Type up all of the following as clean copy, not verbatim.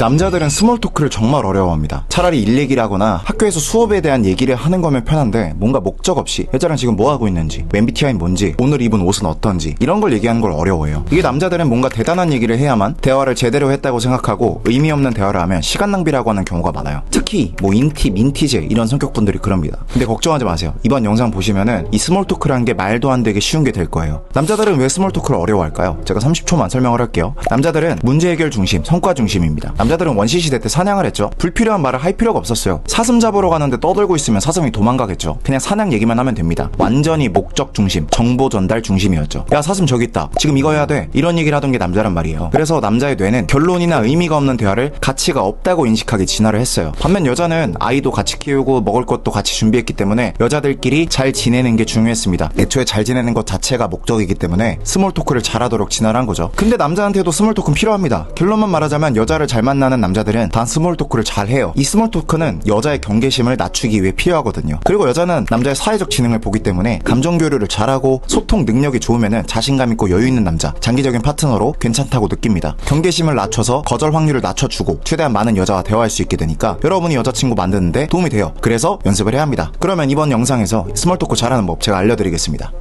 남자들은 스몰 토크를 정말 어려워합니다. 차라리 일 얘기를 하거나 학교에서 수업에 대한 얘기를 하는 거면 편한데 뭔가 목적 없이 여자랑 지금 뭐 하고 있는지, MBTI는 뭔지, 오늘 입은 옷은 어떤지 이런 걸 얘기하는 걸 어려워해요. 이게 남자들은 뭔가 대단한 얘기를 해야만 대화를 제대로 했다고 생각하고 의미 없는 대화를 하면 시간 낭비라고 하는 경우가 많아요. 특히 뭐 인팁, 인티즈 이런 성격분들이 그럽니다. 근데 걱정하지 마세요. 이번 영상 보시면은 이 스몰 토크라는 게 말도 안 되게 쉬운 게 될 거예요. 남자들은 왜 스몰 토크를 어려워할까요? 제가 30초만 설명을 할게요. 남자들은 문제 해결 중심, 성과 중심입니다. 남자들은 원시시대 때 사냥을 했죠. 불필요한 말을 할 필요가 없었어요. 사슴 잡으러 가는데 떠들고 있으면 사슴이 도망가겠죠. 그냥 사냥 얘기만 하면 됩니다. 완전히 목적 중심, 정보 전달 중심이었죠. 야, 사슴 저기 있다. 지금 이거 해야 돼. 이런 얘기를 하던 게 남자란 말이에요. 그래서 남자의 뇌는 결론이나 의미가 없는 대화를 가치가 없다고 인식하기 진화를 했어요. 반면 여자는 아이도 같이 키우고 먹을 것도 같이 준비했기 때문에 여자들끼리 잘 지내는 게 중요했습니다. 애초에 잘 지내는 것 자체가 목적이기 때문에 스몰 토크를 잘하도록 진화를 한 거죠. 근데 남자한테도 스몰 토크는 필요합니다. 결론만 말하자면 여자를 잘 만나는 남자들은 단 스몰 토크를 잘 해요. 이 스몰 토크는 여자의 경계심을 낮추기 위해 필요하거든요. 그리고 여자는 남자의 사회적 지능을 보기 때문에 감정 교류를 잘하고 소통 능력이 좋으면은 자신감 있고 여유 있는 남자, 장기적인 파트너로 괜찮다고 느낍니다. 경계심을 낮춰서 거절 확률을 낮춰주고 최대한 많은 여자와 대화할 수 있게 되니까 여러분이 여자친구 만드는데 도움이 돼요. 그래서 연습을 해야 합니다. 그러면 이번 영상에서 스몰 토크 잘하는 법 제가 알려드리겠습니다.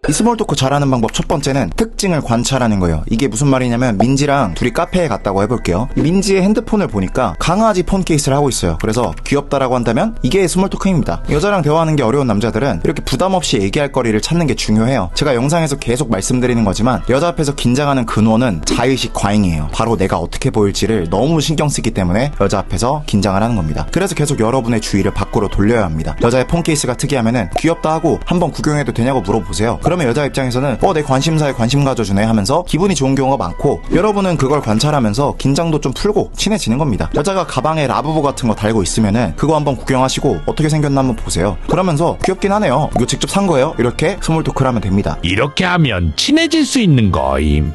이 스몰 토크 잘하는 방법 첫 번째는 특징을 관찰하는 거예요. 이게 무슨 말이냐면 민지랑 둘이 카페에 갔다고 해볼게요. 민지의 핸드폰을 보니까 강아지 폰 케이스를 하고 있어요. 그래서 귀엽다라고 한다면 이게 스몰 토크입니다. 여자랑 대화하는 게 어려운 남자들은 이렇게 부담 없이 얘기할 거리를 찾는 게 중요해요. 제가 영상에서 계속 말씀드리는 거지만 여자 앞에서 긴장하는 근원은 자의식 과잉이에요. 바로 내가 어떻게 보일지를 너무 신경 쓰기 때문에 여자 앞에서 긴장을 하는 겁니다. 그래서 계속 여러분의 주의를 밖으로 돌려야 합니다. 여자의 폰 케이스가 특이하면은 귀엽다 하고 한번 구경해도 되냐고 물어보세요. 그러면 여자 입장에서는 내 관심사에 관심 가져주네 하면서 기분이 좋은 경우가 많고, 여러분은 그걸 관찰하면서 긴장도 좀 풀고 친해지는 겁니다. 여자가 가방에 라부부 같은 거 달고 있으면은 그거 한번 구경하시고 어떻게 생겼나 한번 보세요. 그러면서 귀엽긴 하네요. 이거 직접 산 거예요? 이렇게 스몰 토크를 하면 됩니다. 이렇게 하면 친해질 수 있는 거임.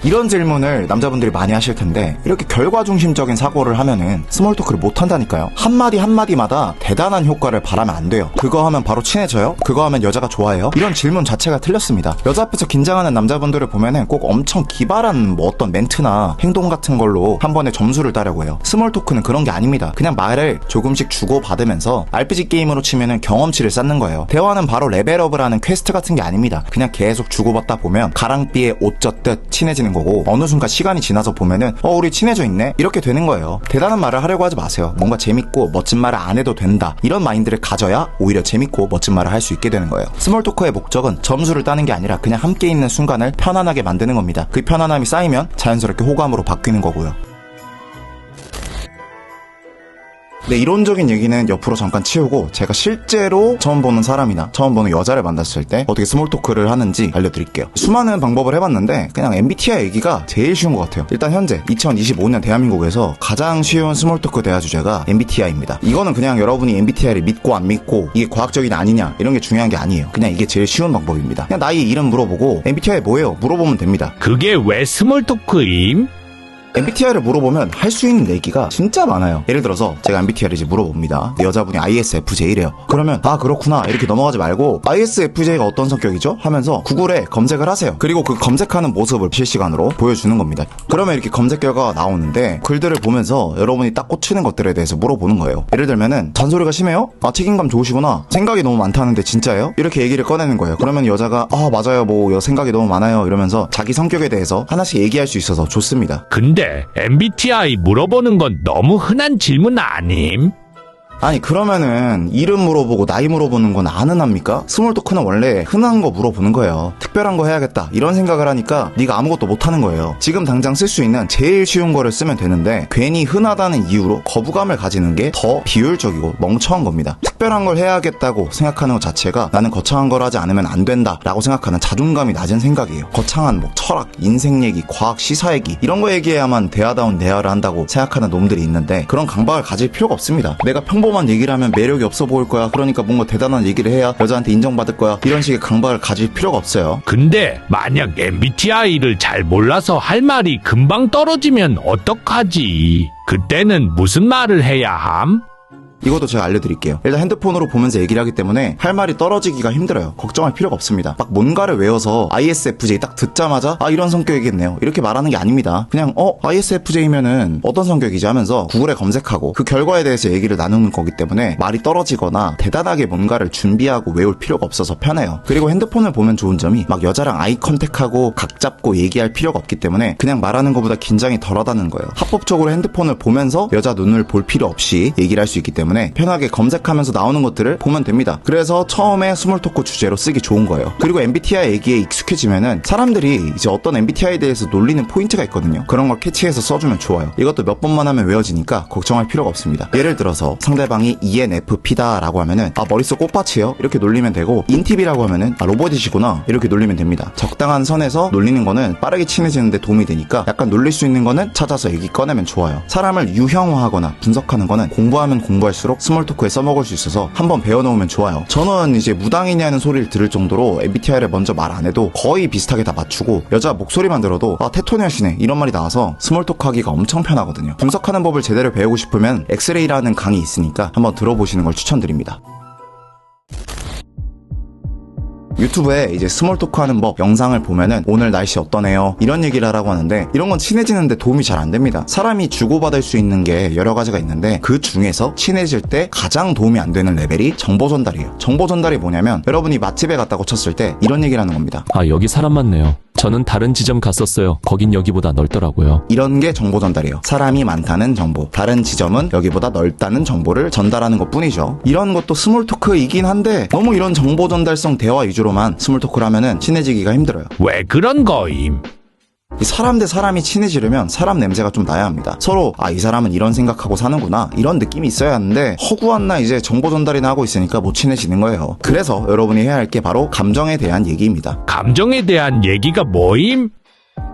이런 질문을 남자분들이 많이 하실 텐데 이렇게 결과 중심적인 사고를 하면은 스몰 토크를 못 한다니까요. 한마디 한마디마다 대단한 효과를 바라면 안 돼요. 그거 하면 바로 친해져요? 그거 하면 여자가 좋아해요? 이런 질문 자체가 틀렸습니다. 여자 앞에서 긴장하는 남자분들을 보면은 꼭 엄청 기발한 뭐 어떤 멘트나 행동 같은 걸로 한 번에 점수를 따려고 해요. 스몰 토크는 그런 게 아닙니다. 그냥 말을 조금씩 주고받으면서 RPG 게임으로 치면은 경험치를 쌓는 거예요. 대화는 바로 레벨업을 하는 퀘스트 같은 게 아닙니다. 그냥 계속 주고받다 보면 가랑비에 옷 젖듯 친해지는 거고, 어느 순간 시간이 지나서 보면은 우리 친해져 있네? 이렇게 되는 거예요. 대단한 말을 하려고 하지 마세요. 뭔가 재밌고 멋진 말을 안 해도 된다, 이런 마인드를 가져야 오히려 재밌고 멋진 말을 할 수 있게 되는 거예요. 스몰 토크의 목적은 점수를 따는 게 아니라 그냥 함께 있는 순간을 편안하게 만드는 겁니다. 그 편안함이 쌓이면 자연스럽게 호감으로 바뀌는 거고요. 네, 이론적인 얘기는 옆으로 잠깐 치우고 제가 실제로 처음 보는 사람이나 처음 보는 여자를 만났을 때 어떻게 스몰 토크를 하는지 알려드릴게요. 수많은 방법을 해봤는데 그냥 MBTI 얘기가 제일 쉬운 것 같아요. 일단 현재 2025년 대한민국에서 가장 쉬운 스몰 토크 대화 주제가 MBTI입니다. 이거는 그냥 여러분이 MBTI를 믿고 안 믿고 이게 과학적이냐 아니냐 이런 게 중요한 게 아니에요. 그냥 이게 제일 쉬운 방법입니다. 그냥 나이, 이름 물어보고 MBTI 뭐예요? 물어보면 됩니다. 그게 왜 스몰 토크임? MBTI를 물어보면 할 수 있는 얘기가 진짜 많아요. 예를 들어서 제가 MBTI를 이제 물어봅니다. 여자분이 ISFJ래요. 그러면 그렇구나 이렇게 넘어가지 말고 ISFJ가 어떤 성격이죠? 하면서 구글에 검색을 하세요. 그리고 그 검색하는 모습을 실시간으로 보여주는 겁니다. 그러면 이렇게 검색 결과가 나오는데 글들을 보면서 여러분이 딱 꽂히는 것들에 대해서 물어보는 거예요. 예를 들면은 잔소리가 심해요? 책임감 좋으시구나. 생각이 너무 많다는데 진짜예요? 이렇게 얘기를 꺼내는 거예요. 그러면 여자가 맞아요, 뭐 생각이 너무 많아요 이러면서 자기 성격에 대해서 하나씩 얘기할 수 있어서 좋습니다. 근데 MBTI 물어보는 건 너무 흔한 질문 아님? 아니, 그러면은 이름 물어보고 나이 물어보는 건 안 흔합니까? 스몰 토크는 원래 흔한 거 물어보는 거예요. 특별한 거 해야겠다 이런 생각을 하니까 네가 아무것도 못하는 거예요. 지금 당장 쓸 수 있는 제일 쉬운 거를 쓰면 되는데 괜히 흔하다는 이유로 거부감을 가지는 게 더 비효율적이고 멍청한 겁니다. 특별한 걸 해야겠다고 생각하는 것 자체가 나는 거창한 걸 하지 않으면 안 된다 라고 생각하는 자존감이 낮은 생각이에요. 거창한 철학, 인생 얘기, 과학, 시사 얘기 이런 거 얘기해야만 대화다운 대화를 한다고 생각하는 놈들이 있는데 그런 강박을 가질 필요가 없습니다. 내가 평범한 얘기를 하면 매력이 없어 보일 거야. 그러니까 뭔가 대단한 얘기를 해야 여자한테 인정받을 거야. 이런 식의 강박을 가질 필요가 없어요. 근데 만약 MBTI를 잘 몰라서 할 말이 금방 떨어지면 어떡하지? 그때는 무슨 말을 해야 함? 이것도 제가 알려드릴게요. 일단 핸드폰으로 보면서 얘기를 하기 때문에 할 말이 떨어지기가 힘들어요. 걱정할 필요가 없습니다. 막 뭔가를 외워서 ISFJ 딱 듣자마자 이런 성격이겠네요 이렇게 말하는 게 아닙니다. 그냥 ISFJ면은 어떤 성격이지 하면서 구글에 검색하고 그 결과에 대해서 얘기를 나누는 거기 때문에 말이 떨어지거나 대단하게 뭔가를 준비하고 외울 필요가 없어서 편해요. 그리고 핸드폰을 보면 좋은 점이 막 여자랑 아이 컨택하고 각 잡고 얘기할 필요가 없기 때문에 그냥 말하는 것보다 긴장이 덜하다는 거예요. 합법적으로 핸드폰을 보면서 여자 눈을 볼 필요 없이 얘기를 할 수 있기 때문에 편하게 검색하면서 나오는 것들을 보면 됩니다. 그래서 처음에 스몰 토크 주제로 쓰기 좋은 거예요. 그리고 MBTI 얘기에 익숙해지면은 사람들이 이제 어떤 MBTI에 대해서 놀리는 포인트가 있거든요. 그런 걸 캐치해서 써주면 좋아요. 이것도 몇 번만 하면 외워지니까 걱정할 필요가 없습니다. 예를 들어서 상대방이 ENFP다 라고 하면은 머릿속 꽃밭이에요 이렇게 놀리면 되고, 인팁이라고 하면은 로봇이시구나 이렇게 놀리면 됩니다. 적당한 선에서 놀리는 거는 빠르게 친해지는데 도움이 되니까 약간 놀릴 수 있는 거는 찾아서 얘기 꺼내면 좋아요. 사람을 유형화하거나 분석하는 거는 공부하면 공부할수록 스몰 토크에 써먹을 수 있어서 한번 배워놓으면 좋아요. 저는 이제 무당이냐는 소리를 들을 정도로 MBTI를 먼저 말 안 해도 거의 비슷하게 다 맞추고, 여자 목소리만 들어도 테토니아시네 이런 말이 나와서 스몰 토크 하기가 엄청 편하거든요. 분석하는 법을 제대로 배우고 싶으면 엑스레이라는 강의 있으니까 한번 들어보시는 걸 추천드립니다. 유튜브에 이제 스몰 토크 하는 법 영상을 보면은 오늘 날씨 어떠네요 이런 얘기를 하라고 하는데, 이런 건 친해지는데 도움이 잘 안 됩니다. 사람이 주고받을 수 있는 게 여러 가지가 있는데 그 중에서 친해질 때 가장 도움이 안 되는 레벨이 정보 전달이에요. 정보 전달이 뭐냐면, 여러분이 맛집에 갔다고 쳤을 때 이런 얘기를 하는 겁니다. 여기 사람 많네요. 저는 다른 지점 갔었어요. 거긴 여기보다 넓더라고요. 이런 게 정보 전달이에요. 사람이 많다는 정보, 다른 지점은 여기보다 넓다는 정보를 전달하는 것 뿐이죠. 이런 것도 스몰 토크이긴 한데 너무 이런 정보 전달성 대화 위주로만 스몰 토크를 하면은 친해지기가 힘들어요. 왜 그런 거임? 이 사람 대 사람이 친해지려면 사람 냄새가 좀 나야 합니다. 서로 이 사람은 이런 생각하고 사는구나 이런 느낌이 있어야 하는데, 허구한 나 이제 정보 전달이나 하고 있으니까 못 친해지는 거예요. 그래서 여러분이 해야 할 게 바로 감정에 대한 얘기입니다. 감정에 대한 얘기가 뭐임?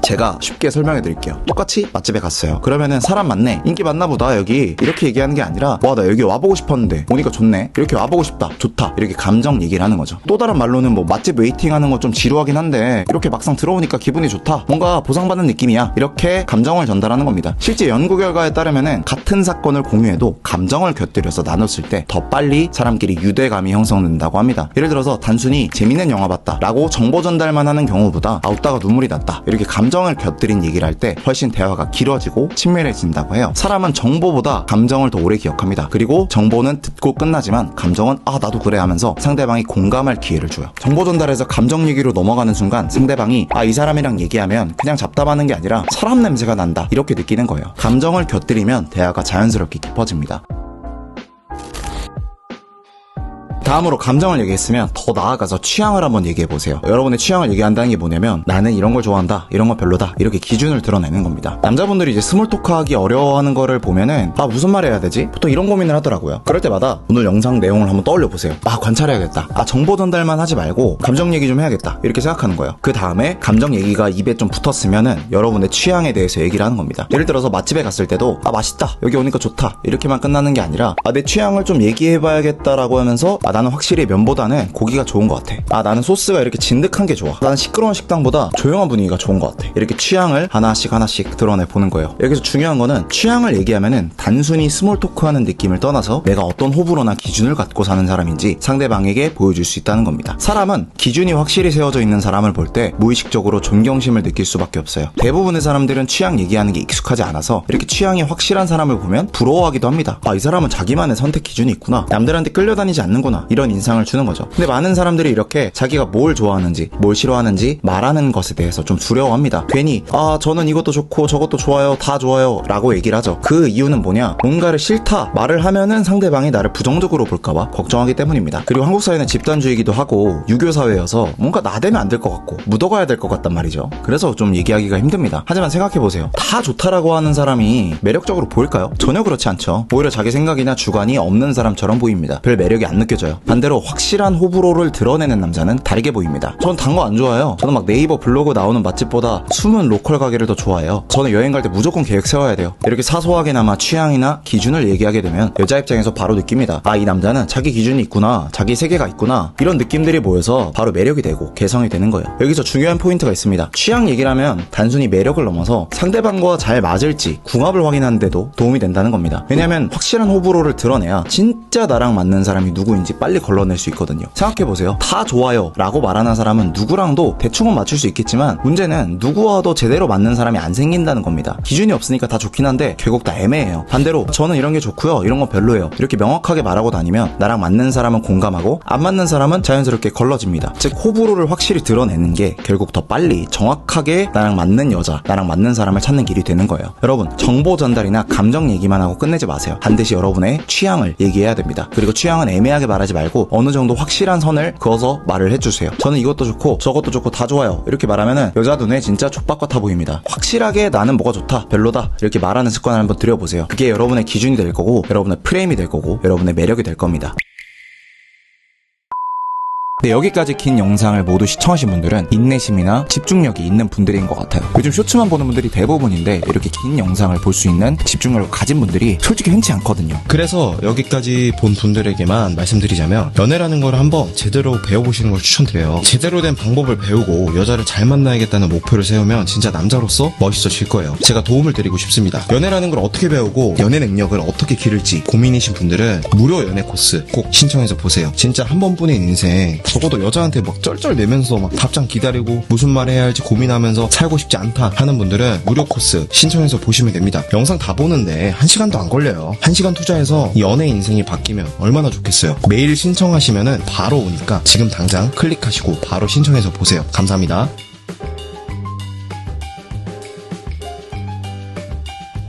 제가 쉽게 설명해 드릴게요. 똑같이 맛집에 갔어요. 그러면은 사람 많네, 인기 많나 보다 여기, 이렇게 얘기하는 게 아니라 와 나 여기 와보고 싶었는데 오니까 좋네, 이렇게 와보고 싶다, 좋다, 이렇게 감정 얘기를 하는 거죠. 또 다른 말로는 뭐 맛집 웨이팅 하는 거 좀 지루하긴 한데 이렇게 막상 들어오니까 기분이 좋다, 뭔가 보상받는 느낌이야, 이렇게 감정을 전달하는 겁니다. 실제 연구 결과에 따르면은 같은 사건을 공유해도 감정을 곁들여서 나눴을 때 더 빨리 사람끼리 유대감이 형성된다고 합니다. 예를 들어서 단순히 재밌는 영화 봤다 라고 정보 전달만 하는 경우보다 웃다가 눈물이 났다 이렇게 감정을 곁들인 얘기를 할 때 훨씬 대화가 길어지고 친밀해진다고 해요. 사람은 정보보다 감정을 더 오래 기억합니다. 그리고 정보는 듣고 끝나지만 감정은 나도 그래 하면서 상대방이 공감할 기회를 줘요. 정보 전달에서 감정 얘기로 넘어가는 순간 상대방이 이 사람이랑 얘기하면 그냥 잡담하는 게 아니라 사람 냄새가 난다 이렇게 느끼는 거예요. 감정을 곁들이면 대화가 자연스럽게 깊어집니다. 다음으로 감정을 얘기했으면 더 나아가서 취향을 한번 얘기해보세요. 여러분의 취향을 얘기한다는 게 뭐냐면, 나는 이런 걸 좋아한다, 이런 건 별로다, 이렇게 기준을 드러내는 겁니다. 남자분들이 이제 스몰 토크 하기 어려워하는 거를 보면은 무슨 말 해야 되지? 보통 이런 고민을 하더라고요. 그럴 때마다 오늘 영상 내용을 한번 떠올려보세요. 관찰해야겠다. 정보 전달만 하지 말고 감정 얘기 좀 해야겠다 이렇게 생각하는 거예요. 그 다음에 감정 얘기가 입에 좀 붙었으면은 여러분의 취향에 대해서 얘기를 하는 겁니다. 예를 들어서 맛집에 갔을 때도 맛있다, 여기 오니까 좋다 이렇게만 끝나는 게 아니라 내 취향을 좀 얘기해봐야겠다라고 하면서 나는 확실히 면보다는 고기가 좋은 것 같아. 나는 소스가 이렇게 진득한 게 좋아. 나는 시끄러운 식당보다 조용한 분위기가 좋은 것 같아. 이렇게 취향을 하나씩 드러내보는 거예요. 여기서 중요한 거는 취향을 얘기하면은 단순히 스몰 토크하는 느낌을 떠나서 내가 어떤 호불호나 기준을 갖고 사는 사람인지 상대방에게 보여줄 수 있다는 겁니다. 사람은 기준이 확실히 세워져 있는 사람을 볼 때 무의식적으로 존경심을 느낄 수밖에 없어요. 대부분의 사람들은 취향 얘기하는 게 익숙하지 않아서 이렇게 취향이 확실한 사람을 보면 부러워하기도 합니다. 이 사람은 자기만의 선택 기준이 있구나, 남들한테 끌려다니지 않는구나, 이런 인상을 주는 거죠. 근데 많은 사람들이 이렇게 자기가 뭘 좋아하는지 뭘 싫어하는지 말하는 것에 대해서 좀 두려워합니다. 괜히 저는 이것도 좋고 저것도 좋아요, 다 좋아요 라고 얘기를 하죠. 그 이유는 뭐냐, 뭔가를 싫다 말을 하면은 상대방이 나를 부정적으로 볼까봐 걱정하기 때문입니다. 그리고 한국 사회는 집단주의이기도 하고 유교 사회여서 뭔가 나대면 안 될 것 같고 묻어가야 될 것 같단 말이죠. 그래서 좀 얘기하기가 힘듭니다. 하지만 생각해보세요. 다 좋다라고 하는 사람이 매력적으로 보일까요? 전혀 그렇지 않죠. 오히려 자기 생각이나 주관이 없는 사람처럼 보입니다. 별 매력이 안 느껴져요. 반대로 확실한 호불호를 드러내는 남자는 다르게 보입니다. 전 단 거 안 좋아해요. 저는 막 네이버 블로그 나오는 맛집보다 숨은 로컬 가게를 더 좋아해요. 저는 여행 갈 때 무조건 계획 세워야 돼요. 이렇게 사소하게나마 취향이나 기준을 얘기하게 되면 여자 입장에서 바로 느낍니다. 아, 이 남자는 자기 기준이 있구나, 자기 세계가 있구나, 이런 느낌들이 모여서 바로 매력이 되고 개성이 되는 거예요. 여기서 중요한 포인트가 있습니다. 취향 얘기라면 단순히 매력을 넘어서 상대방과 잘 맞을지 궁합을 확인하는 데도 도움이 된다는 겁니다. 왜냐면 확실한 호불호를 드러내야 진짜 나랑 맞는 사람이 누구인지 빨리 걸러낼 수 있거든요. 생각해보세요. 다 좋아요 라고 말하는 사람은 누구랑도 대충은 맞출 수 있겠지만 문제는 누구와도 제대로 맞는 사람이 안 생긴다는 겁니다. 기준이 없으니까 다 좋긴 한데 결국 다 애매해요. 반대로 저는 이런 게 좋고요, 이런 건 별로예요, 이렇게 명확하게 말하고 다니면 나랑 맞는 사람은 공감하고 안 맞는 사람은 자연스럽게 걸러집니다. 즉 호불호를 확실히 드러내는 게 결국 더 빨리 정확하게 나랑 맞는 여자, 나랑 맞는 사람을 찾는 길이 되는 거예요. 여러분, 정보 전달이나 감정 얘기만 하고 끝내지 마세요. 반드시 여러분의 취향을 얘기해야 됩니다. 그리고 취향은 애매하게 말하지 말고 어느 정도 확실한 선을 그어서 말을 해주세요. 저는 이것도 좋고 저것도 좋고 다 좋아요 이렇게 말하면은 여자 눈에 진짜 족밥 같아 보입니다. 확실하게 나는 뭐가 좋다, 별로다 이렇게 말하는 습관을 한번 들여보세요. 그게 여러분의 기준이 될 거고 여러분의 프레임이 될 거고 여러분의 매력이 될 겁니다. 네, 여기까지 긴 영상을 모두 시청하신 분들은 인내심이나 집중력이 있는 분들인 것 같아요. 요즘 쇼츠만 보는 분들이 대부분인데 이렇게 긴 영상을 볼 수 있는 집중력을 가진 분들이 솔직히 흔치 않거든요. 그래서 여기까지 본 분들에게만 말씀드리자면 연애라는 걸 한번 제대로 배워보시는 걸 추천드려요. 제대로 된 방법을 배우고 여자를 잘 만나야겠다는 목표를 세우면 진짜 남자로서 멋있어질 거예요. 제가 도움을 드리고 싶습니다. 연애라는 걸 어떻게 배우고 연애 능력을 어떻게 기를지 고민이신 분들은 무료 연애 코스 꼭 신청해서 보세요. 진짜 한 번뿐인 인생, 적어도 여자한테 막 쩔쩔매면서 막 답장 기다리고 무슨 말 해야 할지 고민하면서 살고 싶지 않다 하는 분들은 무료 코스 신청해서 보시면 됩니다. 영상 다 보는데 1시간도 안 걸려요. 1시간 투자해서 이 연애 인생이 바뀌면 얼마나 좋겠어요. 메일 신청하시면은 바로 오니까 지금 당장 클릭하시고 바로 신청해서 보세요. 감사합니다.